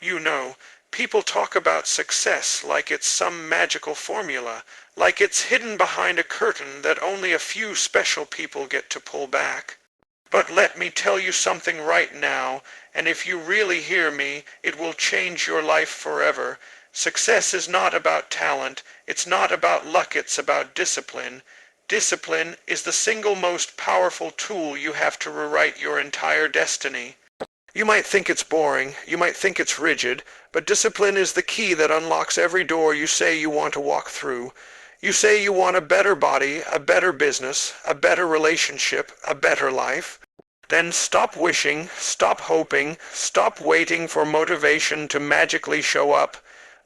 You know, people talk about success like it's some magical formula, like it's hidden behind a curtain that only a few special people get to pull back. But let me tell you something right now, and if you really hear me, it will change your life forever. Success is not about talent, it's not about luck, it's about discipline. Discipline is the single most powerful tool you have to rewrite your entire destiny. You might think it's boring, you might think it's rigid, but discipline is the key that unlocks every door you say you want to walk through. You say you want a better body, a better business, a better relationship, a better life. Then stop wishing, stop hoping, stop waiting for motivation to magically show up.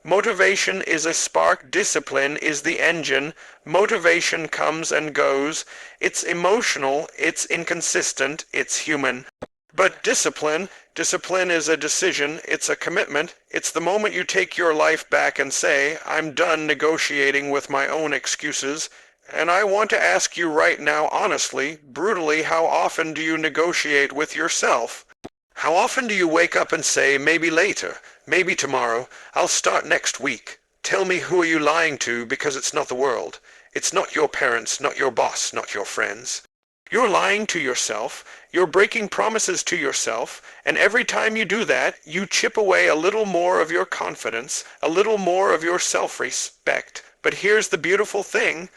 Motivation is a spark, discipline is the engine. Motivation comes and goes. It's emotional, it's inconsistent, it's human. But discipline is a decision, it's a commitment, it's the moment you take your life back and say, I'm done negotiating with my own excuses, and I want to ask you right now honestly, brutally, how often do you negotiate with yourself? How often do you wake up and say, maybe later, maybe tomorrow, I'll start next week? Tell me, who are you lying to, because it's not the world. It's not your parents, not your boss, not your friends. You're lying to yourself, you're breaking promises to yourself, and every time you do that, you chip away a little more of your confidence, a little more of your self-respect. But here's the beautiful thing.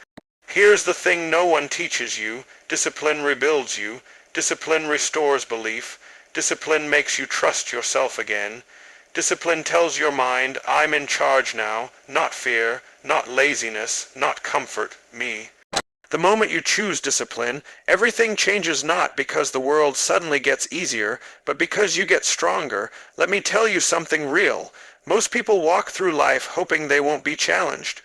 Here's the thing no one teaches you. Discipline rebuilds you. Discipline restores belief. Discipline makes you trust yourself again. Discipline tells your mind, I'm in charge now, not fear, not laziness, not comfort, me. The moment you choose discipline, everything changes, not because the world suddenly gets easier, but because you get stronger. Let me tell you something real. Most people walk through life hoping they won't be challenged.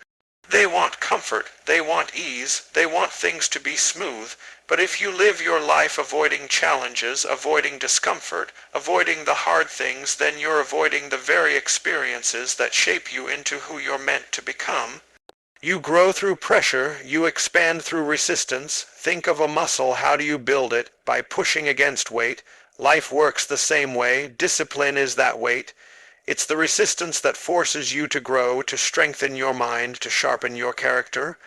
They want comfort, they want ease, they want things to be smooth. But if you live your life avoiding challenges, avoiding discomfort, avoiding the hard things, then you're avoiding the very experiences that shape you into who you're meant to become. You grow through pressure, you expand through resistance. Think of a muscle, how do you build it? By pushing against weight. Life works the same way. Discipline is that weight. It's the resistance that forces you to grow, to strengthen your mind, to sharpen your character.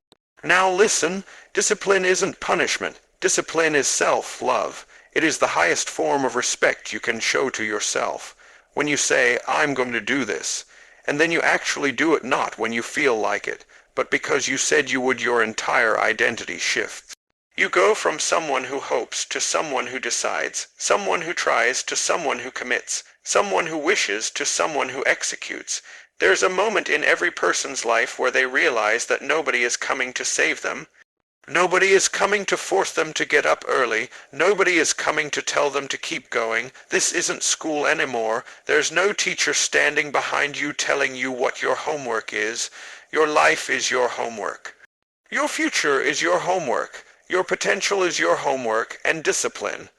Now listen, discipline isn't punishment. Discipline is self-love. It is the highest form of respect you can show to yourself. When you say, I'm going to do this, and then you actually do it, not when you feel like it, but because you said you would, your entire identity shifts. You go from someone who hopes to someone who decides, someone who tries to someone who commits, someone who wishes to someone who executes. There's a moment in every person's life where they realize that nobody is coming to save them. Nobody is coming to force them to get up early. Nobody is coming to tell them to keep going. This isn't school anymore. There's no teacher standing behind you telling you what your homework is. Your life is your homework. Your future is your homework. Your potential is your homework, and discipline.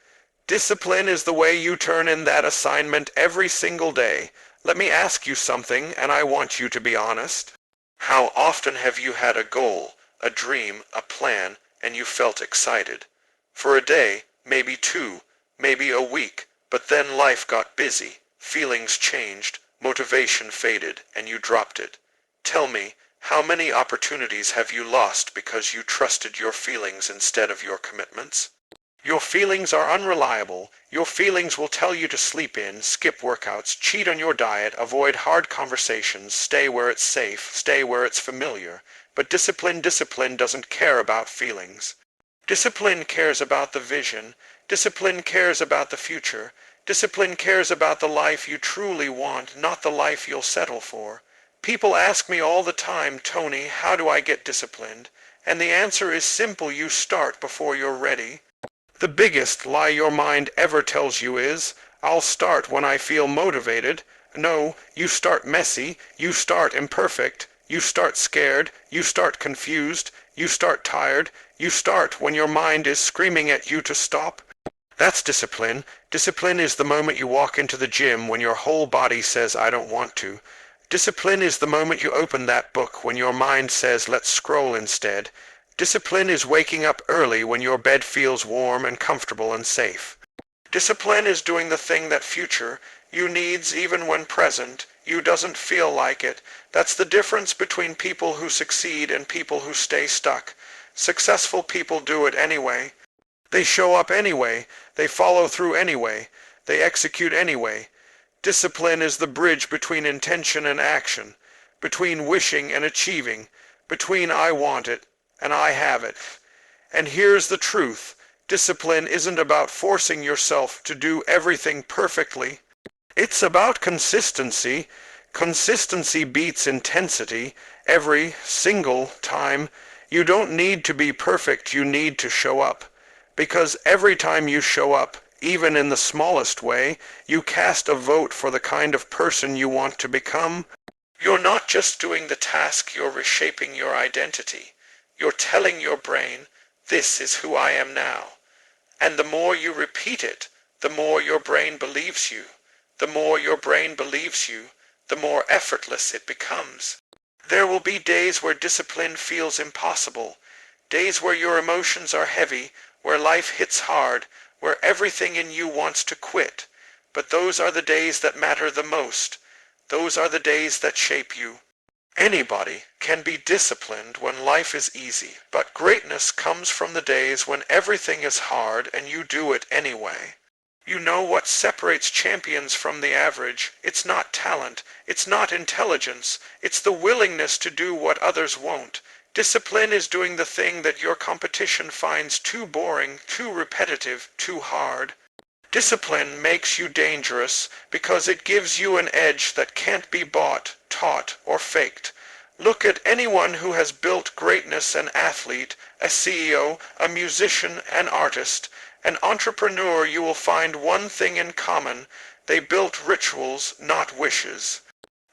Discipline is the way you turn in that assignment every single day. Let me ask you something, and I want you to be honest. How often have you had a goal, a dream, a plan, and you felt excited? For a day, maybe two, maybe a week, but then life got busy, feelings changed, motivation faded, and you dropped it. Tell me, how many opportunities have you lost because you trusted your feelings instead of your commitments? Your feelings are unreliable. Your feelings will tell you to sleep in, skip workouts, cheat on your diet, avoid hard conversations, stay where it's safe, stay where it's familiar. But discipline doesn't care about feelings. Discipline cares about the vision. Discipline cares about the future. Discipline cares about the life you truly want, not the life you'll settle for. People ask me all the time, Tony, how do I get disciplined? And the answer is simple, you start before you're ready. The biggest lie your mind ever tells you is, I'll start when I feel motivated. No, you start messy, you start imperfect, you start scared, you start confused, you start tired, you start when your mind is screaming at you to stop. That's discipline. Discipline is the moment you walk into the gym when your whole body says, I don't want to. Discipline is the moment you open that book when your mind says, let's scroll instead. Discipline is waking up early when your bed feels warm and comfortable and safe. Discipline is doing the thing that future You needs even when present. You doesn't feel like it. That's the difference between people who succeed and people who stay stuck. Successful people do it anyway. They show up anyway. They follow through anyway. They execute anyway. Discipline is the bridge between intention and action, between wishing and achieving, between I want it and I have it. And here's the truth. Discipline isn't about forcing yourself to do everything perfectly. It's about consistency. Consistency beats intensity every single time. You don't need to be perfect, you need to show up. Because every time you show up, even in the smallest way, you cast a vote for the kind of person you want to become. You're not just doing the task, you're reshaping your identity. You're telling your brain, this is who I am now. And the more you repeat it, the more your brain believes you. The more your brain believes you, the more effortless it becomes. There will be days where discipline feels impossible, days where your emotions are heavy, where life hits hard, where everything in you wants to quit. But those are the days that matter the most. Those are the days that shape you. Anybody can be disciplined when life is easy, but greatness comes from the days when everything is hard and you do it anyway. You know what separates champions from the average? It's not talent, it's not intelligence, it's the willingness to do what others won't. Discipline is doing the thing that your competition finds too boring, too repetitive, too hard. Discipline makes you dangerous because it gives you an edge that can't be bought, taught, or faked. Look at anyone who has built greatness: an athlete, a CEO, a musician, an artist, an entrepreneur. You will find one thing in common. They built rituals, not wishes.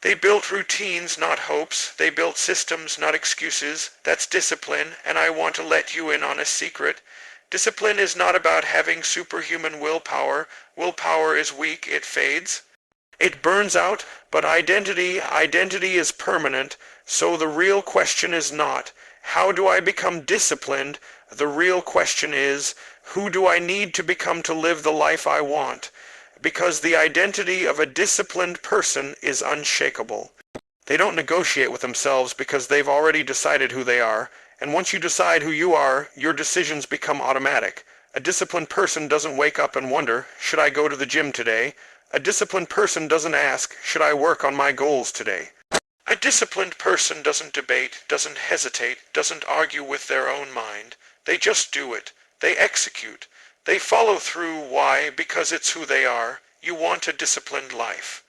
They built routines, not hopes. They built systems, not excuses. That's discipline, and I want to let you in on a secret. Discipline is not about having superhuman willpower. Willpower is weak, it fades. It burns out, but identity is permanent. So the real question is not, how do I become disciplined? The real question is, who do I need to become to live the life I want? Because the identity of a disciplined person is unshakable. They don't negotiate with themselves because they've already decided who they are. And once you decide who you are, your decisions become automatic. A disciplined person doesn't wake up and wonder, should I go to the gym today? A disciplined person doesn't ask, should I work on my goals today? A disciplined person doesn't debate, doesn't hesitate, doesn't argue with their own mind. They just do it. They execute. They follow through. Why? Because it's who they are. You want a disciplined life.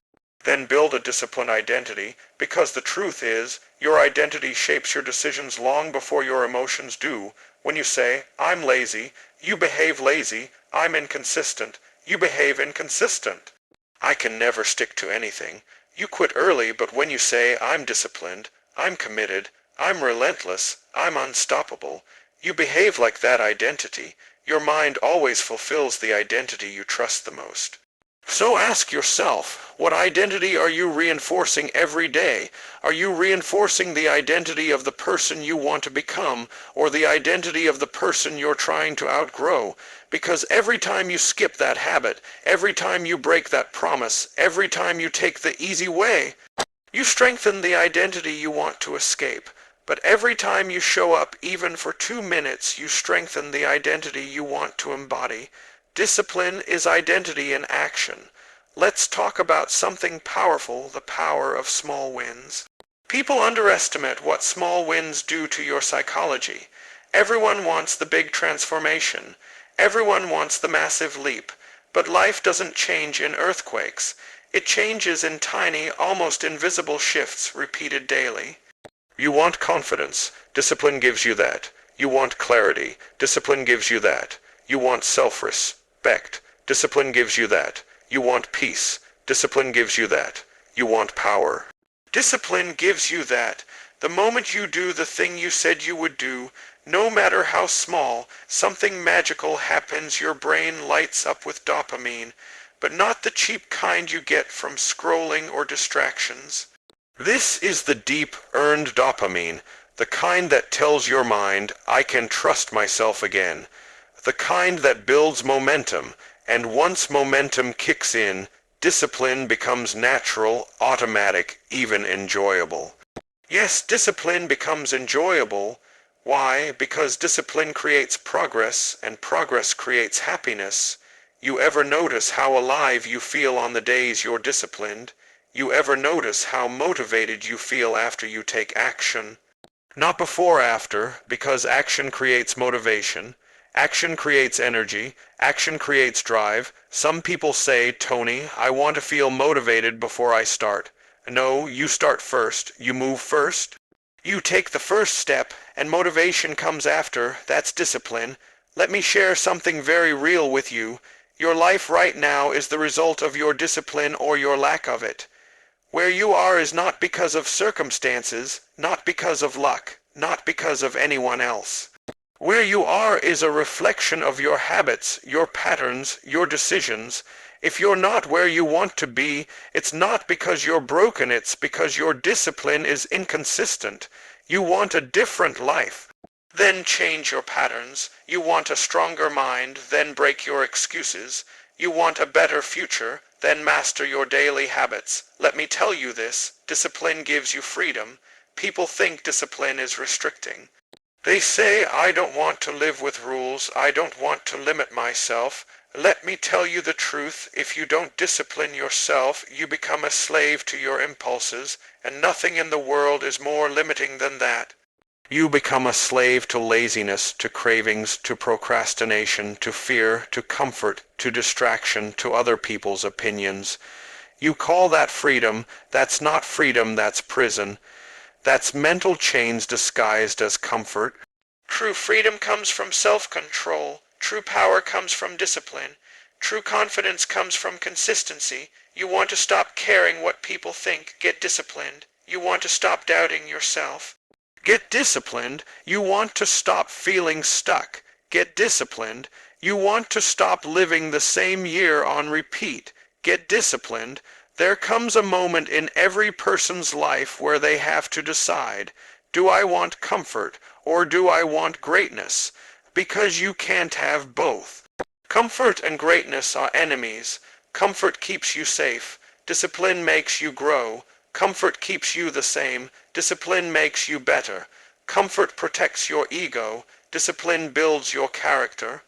Then build a disciplined identity, because the truth is, your identity shapes your decisions long before your emotions do. When you say, I'm lazy, you behave lazy. I'm inconsistent, you behave inconsistent. I can never stick to anything. You quit early, but when you say, I'm disciplined, I'm committed, I'm relentless, I'm unstoppable, you behave like that identity. Your mind always fulfills the identity you trust the most. So ask yourself, what identity are you reinforcing every day? Are you reinforcing the identity of the person you want to become, or the identity of the person you're trying to outgrow? Because every time you skip that habit, every time you break that promise, every time you take the easy way, you strengthen the identity you want to escape. But every time you show up, even for 2 minutes, you strengthen the identity you want to embody. Discipline is identity in action. Let's talk about something powerful, the power of small wins. People underestimate what small wins do to your psychology. Everyone wants the big transformation. Everyone wants the massive leap. But life doesn't change in earthquakes. It changes in tiny, almost invisible shifts repeated daily. You want confidence. Discipline gives you that. You want clarity. Discipline gives you that. You want self-respect. Discipline gives you that. You want peace. Discipline gives you that. You want power. Discipline gives you that. The moment you do the thing you said you would do, no matter how small, something magical happens. Your brain lights up with dopamine, but not the cheap kind you get from scrolling or distractions. This is the deep, earned dopamine, the kind that tells your mind, I can trust myself again. The kind that builds momentum, and once momentum kicks in, Discipline becomes natural, automatic, even enjoyable. Yes, discipline becomes enjoyable. Why? Because discipline creates progress, and progress creates happiness. You ever notice how alive you feel on the days you're disciplined? You ever notice how motivated you feel after you take action? Not before after, because action creates motivation. Action creates energy. Action creates drive. Some people say, Tony, I want to feel motivated before I start. No, you start first. You move first. You take the first step, and motivation comes after. That's discipline. Let me share something very real with you. Your life right now is the result of your discipline or your lack of it. Where you are is not because of circumstances, not because of luck, not because of anyone else. Where you are is a reflection of your habits, your patterns, your decisions. If you're not where you want to be, it's not because you're broken, it's because your discipline is inconsistent. You want a different life. Then change your patterns. You want a stronger mind, then break your excuses. You want a better future, then master your daily habits. Let me tell you this, discipline gives you freedom. People think discipline is restricting. They say, I don't want to live with rules, I don't want to limit myself. Let me tell you the truth, if you don't discipline yourself, you become a slave to your impulses, and nothing in the world is more limiting than that. You become a slave to laziness, to cravings, to procrastination, to fear, to comfort, to distraction, to other people's opinions. You call that freedom. That's not freedom, that's prison. That's mental chains disguised as comfort. True freedom comes from self-control. True power comes from discipline. True confidence comes from consistency. You want to stop caring what people think. Get disciplined. You want to stop doubting yourself. Get disciplined. You want to stop feeling stuck. Get disciplined. You want to stop living the same year on repeat. Get disciplined. There comes a moment in every person's life where they have to decide, do I want comfort or do I want greatness? Because you can't have both. Comfort and greatness are enemies. Comfort keeps you safe. Discipline makes you grow. Comfort keeps you the same. Discipline makes you better. Comfort protects your ego. Discipline builds your character.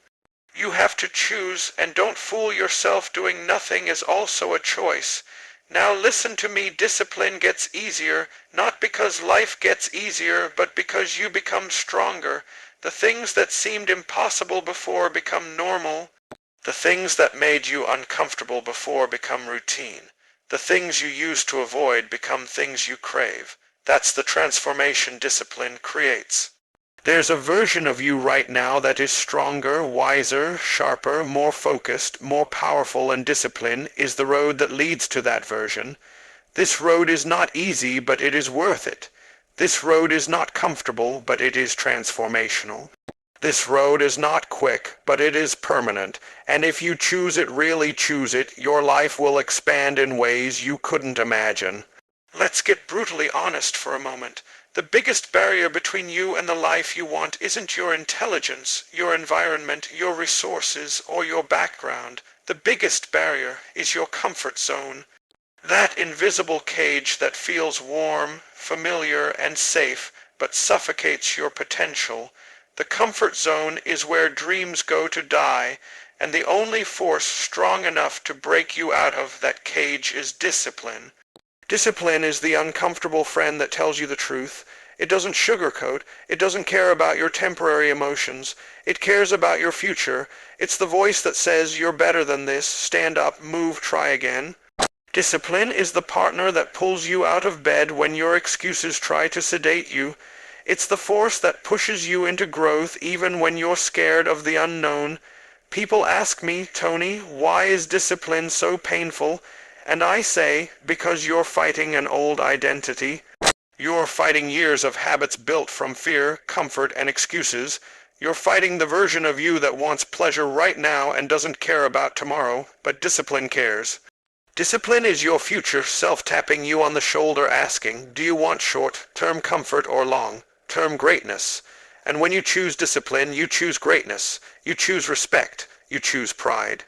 You have to choose, and don't fool yourself. Doing nothing is also a choice. Now listen to me, discipline gets easier, not because life gets easier, but because you become stronger. The things that seemed impossible before become normal. The things that made you uncomfortable before become routine. The things you used to avoid become things you crave. That's the transformation discipline creates. There's a version of you right now that is stronger, wiser, sharper, more focused, more powerful, and discipline is the road that leads to that version. This road is not easy, but it is worth it. This road is not comfortable, but it is transformational. This road is not quick, but it is permanent, and if you choose it, really choose it, your life will expand in ways you couldn't imagine. Let's get brutally honest for a moment. The biggest barrier between you and the life you want isn't your intelligence, your environment, your resources, or your background. The biggest barrier is your comfort zone. That invisible cage that feels warm, familiar, and safe, but suffocates your potential. The comfort zone is where dreams go to die, and the only force strong enough to break you out of that cage is discipline. Discipline is the uncomfortable friend that tells you the truth. It doesn't sugarcoat. It doesn't care about your temporary emotions. It cares about your future. It's the voice that says, you're better than this. Stand up, move, try again. Discipline is the partner that pulls you out of bed when your excuses try to sedate you. It's the force that pushes you into growth even when you're scared of the unknown. People ask me, Tony, why is discipline so painful? And I say, because you're fighting an old identity. You're fighting years of habits built from fear, comfort, and excuses. You're fighting the version of you that wants pleasure right now and doesn't care about tomorrow, but discipline cares. Discipline is your future self tapping you on the shoulder asking, do you want short-term comfort or long-term greatness? And when you choose discipline, you choose greatness. You choose respect. You choose pride.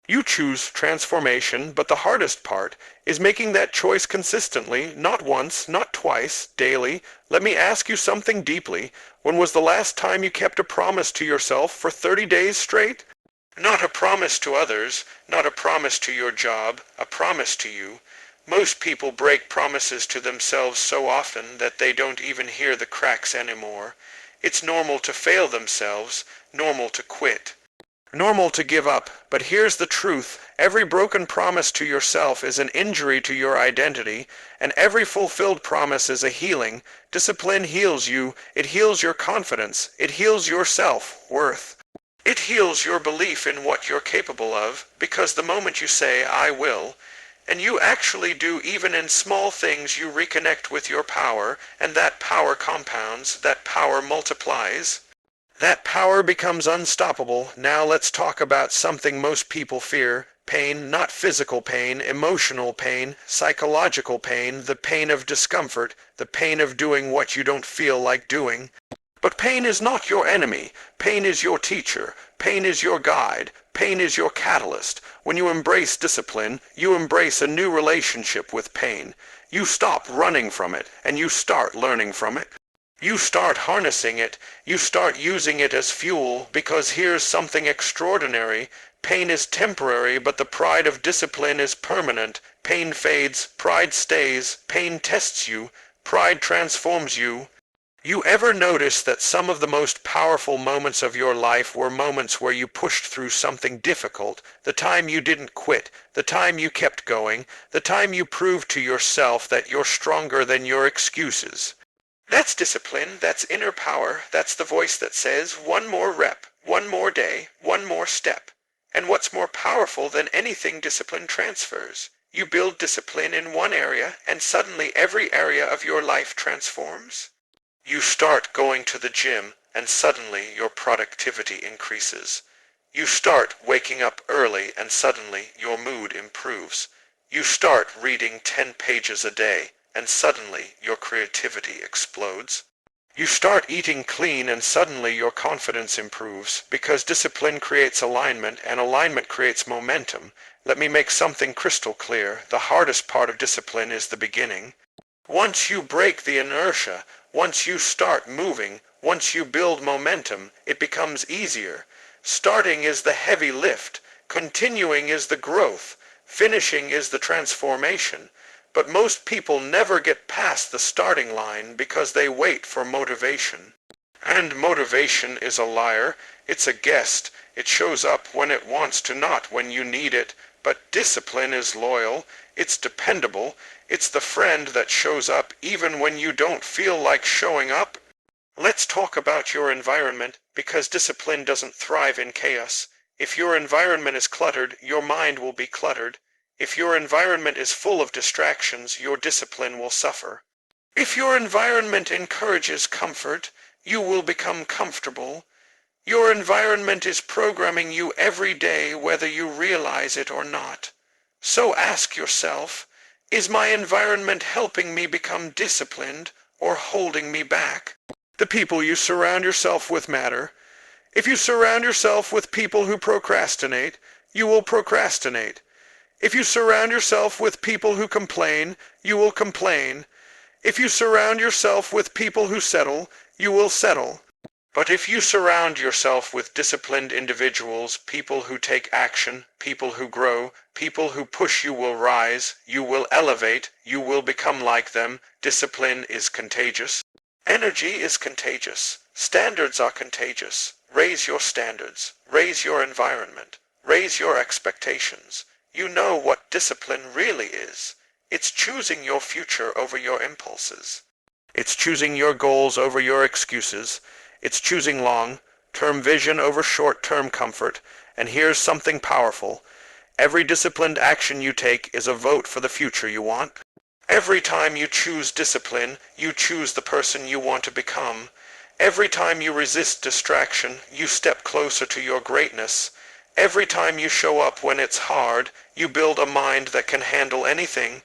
You choose transformation, but the hardest part is making that choice consistently, not once, not twice, daily. Let me ask you something deeply. When was the last time you kept a promise to yourself for 30 days straight? Not a promise to others, not a promise to your job, a promise to you. Most people break promises to themselves so often that they don't even hear the cracks anymore. It's normal to fail themselves, normal to quit. Normal to give up, but here's the truth. Every broken promise to yourself is an injury to your identity, and every fulfilled promise is a healing. Discipline heals you, it heals your confidence, it heals your self-worth. It heals your belief in what you're capable of, because the moment you say, I will, and you actually do, even in small things, you reconnect with your power, and that power compounds, that power multiplies. That power becomes unstoppable. Now let's talk about something most people fear. Pain, not physical pain, emotional pain, psychological pain, the pain of discomfort, the pain of doing what you don't feel like doing. But pain is not your enemy. Pain is your teacher. Pain is your guide. Pain is your catalyst. When you embrace discipline, you embrace a new relationship with pain. You stop running from it, and you start learning from it. You start harnessing it, you start using it as fuel, because here's something extraordinary. Pain is temporary, but the pride of discipline is permanent. Pain fades, pride stays. Pain tests you, pride transforms you. You ever notice that some of the most powerful moments of your life were moments where you pushed through something difficult, the time you didn't quit, the time you kept going, the time you proved to yourself that you're stronger than your excuses? That's discipline, that's inner power, that's the voice that says, one more rep, one more day, one more step. And what's more powerful than anything discipline transfers? You build discipline in one area, and suddenly every area of your life transforms. You start going to the gym, and suddenly your productivity increases. You start waking up early, and suddenly your mood improves. You start reading 10 pages a day, and suddenly your creativity explodes. You start eating clean, and suddenly your confidence improves, because discipline creates alignment, and alignment creates momentum. Let me make something crystal clear. The hardest part of discipline is the beginning. Once you break the inertia, once you start moving, once you build momentum, it becomes easier. Starting is the heavy lift, continuing is the growth, finishing is the transformation. But most people never get past the starting line because they wait for motivation. And motivation is a liar. It's a guest. It shows up when it wants to, not when you need it. But discipline is loyal. It's dependable. It's the friend that shows up even when you don't feel like showing up. Let's talk about your environment, because discipline doesn't thrive in chaos. If your environment is cluttered, your mind will be cluttered. If your environment is full of distractions, your discipline will suffer. If your environment encourages comfort, you will become comfortable. Your environment is programming you every day, whether you realize it or not. So ask yourself, is my environment helping me become disciplined or holding me back? The people you surround yourself with matter. If you surround yourself with people who procrastinate, you will procrastinate. If you surround yourself with people who complain, you will complain. If you surround yourself with people who settle, you will settle. But if you surround yourself with disciplined individuals, people who take action, people who grow, people who push, you will rise, you will elevate, you will become like them. Discipline is contagious. Energy is contagious. Standards are contagious. Raise your standards. Raise your environment. Raise your expectations. You know what discipline really is. It's choosing your future over your impulses. It's choosing your goals over your excuses. It's choosing long-term vision over short-term comfort. And here's something powerful. Every disciplined action you take is a vote for the future you want. Every time you choose discipline, you choose the person you want to become. Every time you resist distraction, you step closer to your greatness. Every time you show up when it's hard, you build a mind that can handle anything.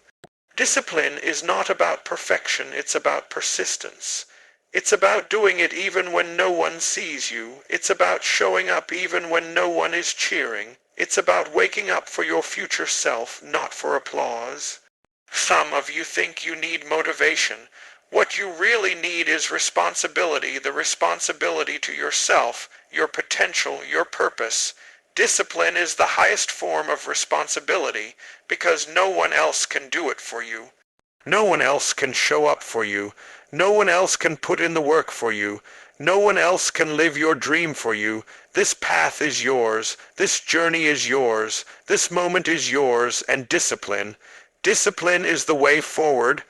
Discipline is not about perfection, it's about persistence. It's about doing it even when no one sees you. It's about showing up even when no one is cheering. It's about waking up for your future self, not for applause. Some of you think you need motivation. What you really need is responsibility, the responsibility to yourself, your potential, your purpose. Discipline is the highest form of responsibility because no one else can do it for you. No one else can show up for you. No one else can put in the work for you. No one else can live your dream for you. This path is yours. This journey is yours. This moment is yours, and discipline is the way forward.